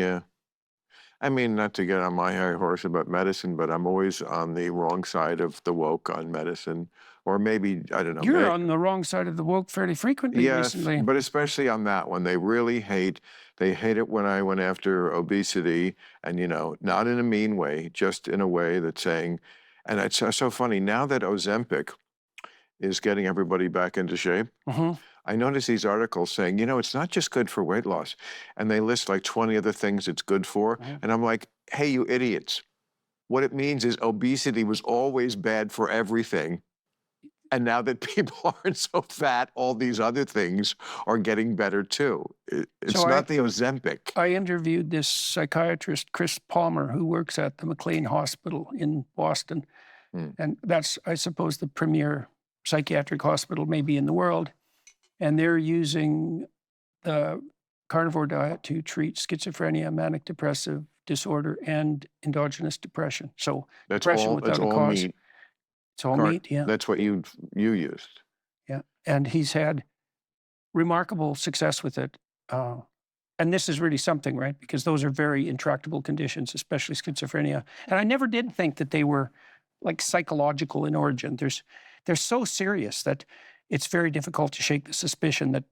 Yeah. I mean, not to get on my high horse about medicine, but I'm always on the wrong side of the woke on medicine. Or maybe, I don't know, You're on the wrong side of the woke fairly frequently yes, recently. but especially on that one. They hate it when I went after obesity and, not in a mean way, just in a way that's saying, and it's so funny now that Ozempic is getting everybody back into shape. Mhm. I notice these articles saying, it's not just good for weight loss. And they list like 20 other things it's good for. Mhm. And I'm like, hey, you idiots. What it means is obesity was always bad for everything. And now that people aren't so fat, all these other things are getting better too. It's So not the Ozempic. I interviewed this psychiatrist, Chris Palmer, who works at the McLean Hospital in Boston. Hmm. And that's, I suppose, the premier psychiatric hospital maybe in the world. And they're using the carnivore diet to treat schizophrenia, manic depressive disorder, and endogenous depression. So depression That's without a all cause. meat. It's all meat, yeah. That's what you used. Yeah. And he's had remarkable success with it. And this is really something, right? Because those are very intractable conditions, especially schizophrenia. And I never did think that they were like psychological in origin. They're so serious that it's very difficult to shake the suspicion that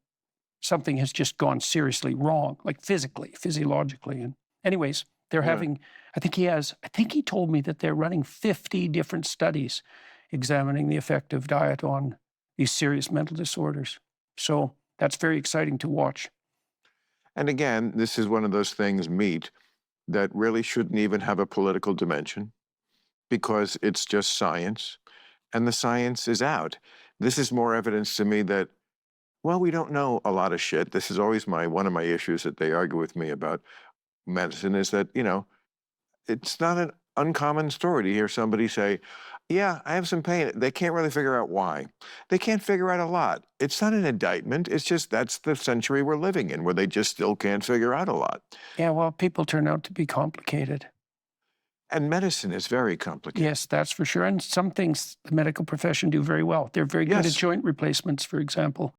something has just gone seriously wrong, like physically, physiologically. And anyways, they're Yeah. having, I think he told me that they're running 50 different studies examining the effect of diet on these serious mental disorders. So that's very exciting to watch. And again, this is one of those things, meat, that really shouldn't even have a political dimension because it's just science and the science is out. This is more evidence to me that, well, we don't know a lot of shit. This is always one of my issues that they argue with me about medicine is that, it's not an uncommon story to hear somebody say, yeah, I have some pain. They can't really figure out why. They can't figure out a lot. It's not an indictment. It's just that's the century we're living in where they just still can't figure out a lot. Yeah, well, people turn out to be complicated. And medicine is very complicated. Yes, that's for sure. And some things the medical profession do very well. They're very good at Yes. joint replacements, for example.